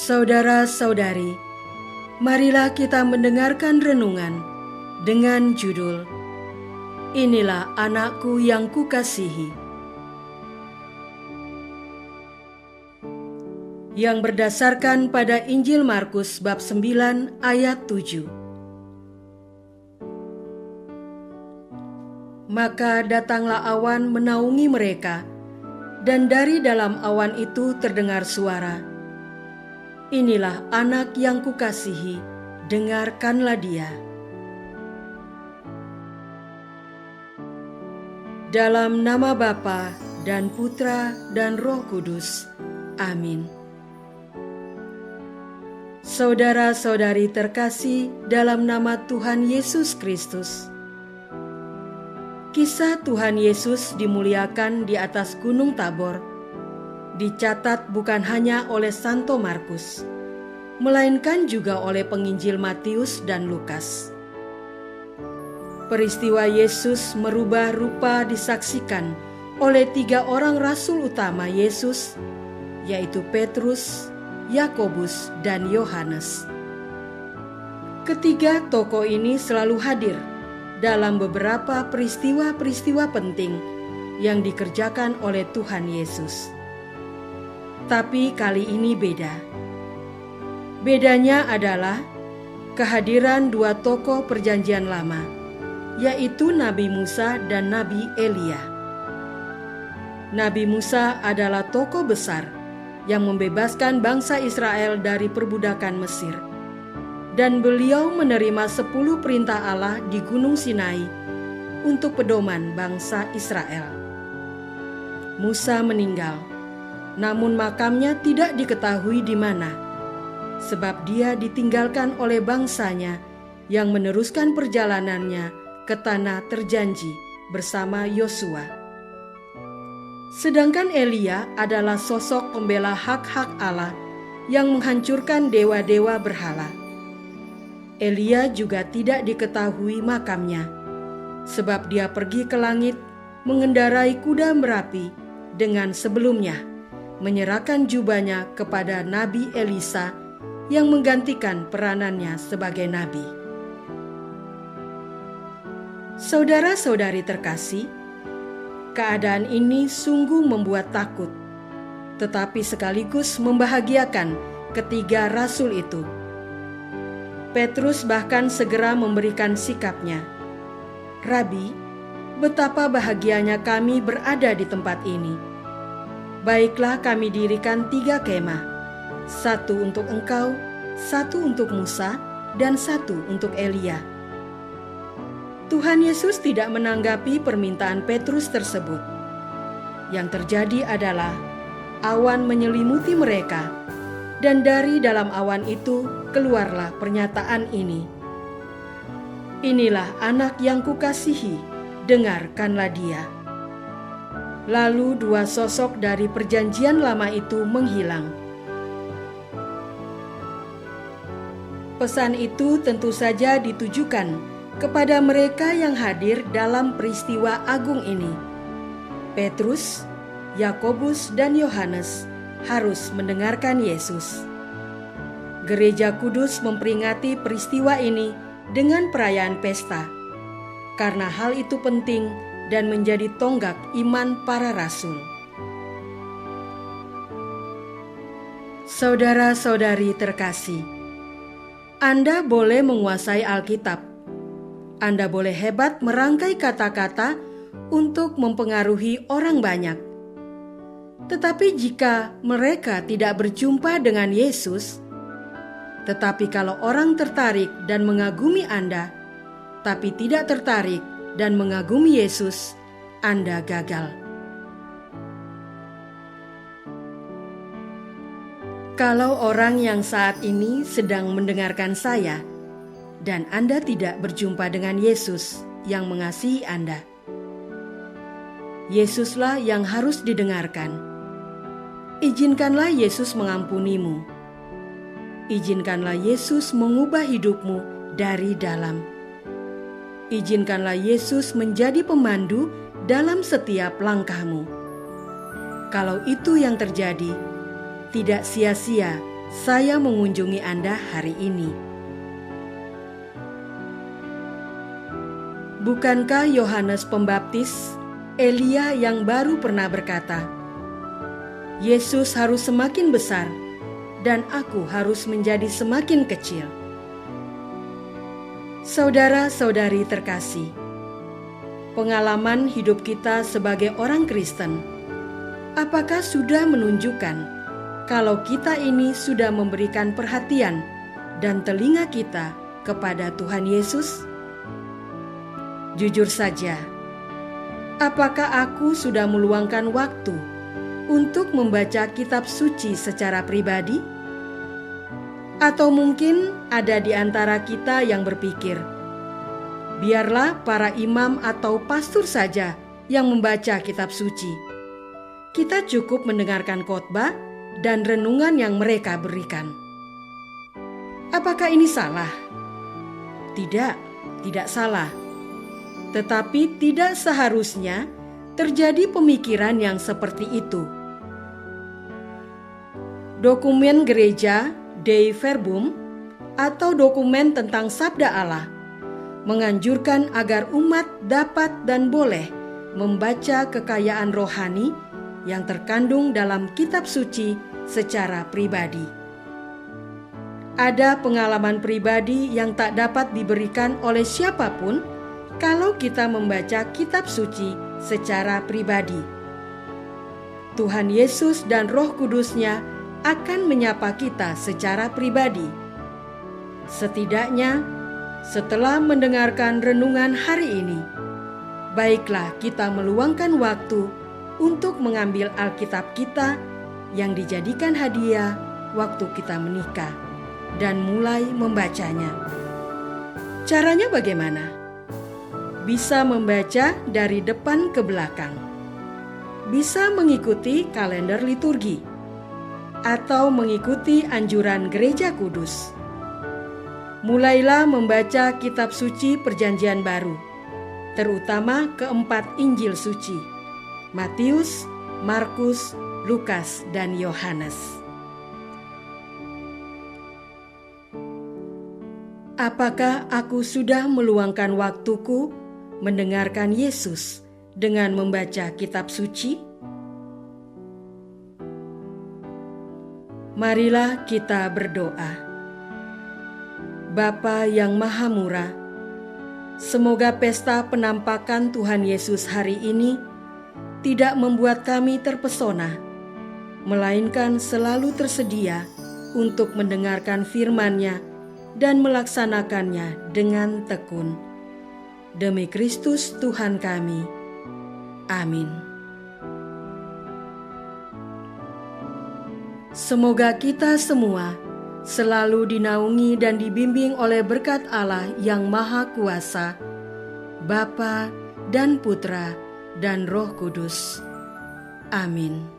Saudara-saudari, marilah kita mendengarkan renungan dengan judul Inilah Anakku yang Kukasihi, yang berdasarkan pada Injil Markus bab 9 ayat 7. Maka datanglah awan menaungi mereka, dan dari dalam awan itu terdengar suara, Inilah anak yang kukasihi, dengarkanlah dia. Dalam nama Bapa dan Putra dan Roh Kudus. Amin. Saudara-saudari terkasih dalam nama Tuhan Yesus Kristus. Kisah Tuhan Yesus dimuliakan di atas Gunung Tabor dicatat bukan hanya oleh Santo Markus, melainkan juga oleh penginjil Matius dan Lukas. Peristiwa Yesus merubah rupa disaksikan oleh 3 orang rasul utama Yesus, yaitu Petrus, Yakobus, dan Yohanes. Ketiga tokoh ini selalu hadir dalam beberapa peristiwa-peristiwa penting yang dikerjakan oleh Tuhan Yesus. Tapi kali ini beda. Bedanya adalah kehadiran 2 tokoh perjanjian lama, yaitu Nabi Musa dan Nabi Elia. Nabi Musa adalah tokoh besar yang membebaskan bangsa Israel dari perbudakan Mesir, dan beliau menerima 10 perintah Allah di Gunung Sinai untuk pedoman bangsa Israel. Musa meninggal, namun makamnya tidak diketahui di mana, sebab dia ditinggalkan oleh bangsanya yang meneruskan perjalanannya ke tanah terjanji bersama Yosua. Sedangkan Elia adalah sosok pembela hak-hak Allah yang menghancurkan dewa-dewa berhala. Elia juga tidak diketahui makamnya, sebab dia pergi ke langit mengendarai kuda merapi dengan sebelumnya menyerahkan jubahnya kepada Nabi Elisa yang menggantikan peranannya sebagai nabi. Saudara-saudari terkasih, keadaan ini sungguh membuat takut, tetapi sekaligus membahagiakan ketiga rasul itu. Petrus bahkan segera memberikan sikapnya, "Rabi, betapa bahagianya kami berada di tempat ini. Baiklah kami dirikan 3 kemah, 1 untuk engkau, 1 untuk Musa, dan 1 untuk Elia." Tuhan Yesus tidak menanggapi permintaan Petrus tersebut. Yang terjadi adalah awan menyelimuti mereka, dan dari dalam awan itu keluarlah pernyataan ini, "Inilah anak yang kukasihi, dengarkanlah dia." Lalu 2 sosok dari perjanjian lama itu menghilang. Pesan itu tentu saja ditujukan kepada mereka yang hadir dalam peristiwa agung ini. Petrus, Yakobus, dan Yohanes harus mendengarkan Yesus. Gereja Kudus memperingati peristiwa ini dengan perayaan pesta, karena hal itu penting dan menjadi tonggak iman para rasul. Saudara-saudari terkasih, Anda boleh menguasai Alkitab. Anda boleh hebat merangkai kata-kata untuk mempengaruhi orang banyak. Tetapi jika mereka tidak berjumpa dengan Yesus, tetapi kalau orang tertarik dan mengagumi Anda, tapi tidak tertarik dan mengagumi Yesus, Anda gagal. Kalau orang yang saat ini sedang mendengarkan saya, dan Anda tidak berjumpa dengan Yesus yang mengasihi Anda, Yesuslah yang harus didengarkan. Izinkanlah Yesus mengampunimu. Izinkanlah Yesus mengubah hidupmu dari dalam. Izinkanlah Yesus menjadi pemandu dalam setiap langkahmu. Kalau itu yang terjadi, tidak sia-sia saya mengunjungi Anda hari ini. Bukankah Yohanes Pembaptis, Elia yang baru pernah berkata, Yesus harus semakin besar dan aku harus menjadi semakin kecil? Saudara-saudari terkasih, pengalaman hidup kita sebagai orang Kristen, apakah sudah menunjukkan kalau kita ini sudah memberikan perhatian dan telinga kita kepada Tuhan Yesus? Jujur saja, apakah aku sudah meluangkan waktu untuk membaca kitab suci secara pribadi? Atau mungkin ada di antara kita yang berpikir, biarlah para imam atau pastor saja yang membaca kitab suci. Kita cukup mendengarkan khotbah dan renungan yang mereka berikan. Apakah ini salah? Tidak, tidak salah. Tetapi tidak seharusnya terjadi pemikiran yang seperti itu. Dokumen gereja Dei Verbum atau dokumen tentang Sabda Allah menganjurkan agar umat dapat dan boleh membaca kekayaan rohani yang terkandung dalam kitab suci secara pribadi. Ada pengalaman pribadi yang tak dapat diberikan oleh siapapun kalau kita membaca kitab suci secara pribadi. Tuhan Yesus dan Roh Kudus-Nya akan menyapa kita secara pribadi. Setidaknya, setelah mendengarkan renungan hari ini, baiklah kita meluangkan waktu untuk mengambil Alkitab kita yang dijadikan hadiah waktu kita menikah dan mulai membacanya. Caranya bagaimana? Bisa membaca dari depan ke belakang. Bisa mengikuti kalender liturgi atau mengikuti anjuran Gereja Kudus. Mulailah membaca kitab suci Perjanjian Baru, terutama keempat Injil suci, Matius, Markus, Lukas, dan Yohanes. Apakah aku sudah meluangkan waktuku mendengarkan Yesus dengan membaca kitab suci? Marilah kita berdoa. Bapa yang Maha Murah, semoga pesta penampakan Tuhan Yesus hari ini tidak membuat kami terpesona, melainkan selalu tersedia untuk mendengarkan firman-Nya dan melaksanakannya dengan tekun. Demi Kristus Tuhan kami. Amin. Semoga kita semua selalu dinaungi dan dibimbing oleh berkat Allah yang Maha Kuasa, Bapa dan Putra dan Roh Kudus. Amin.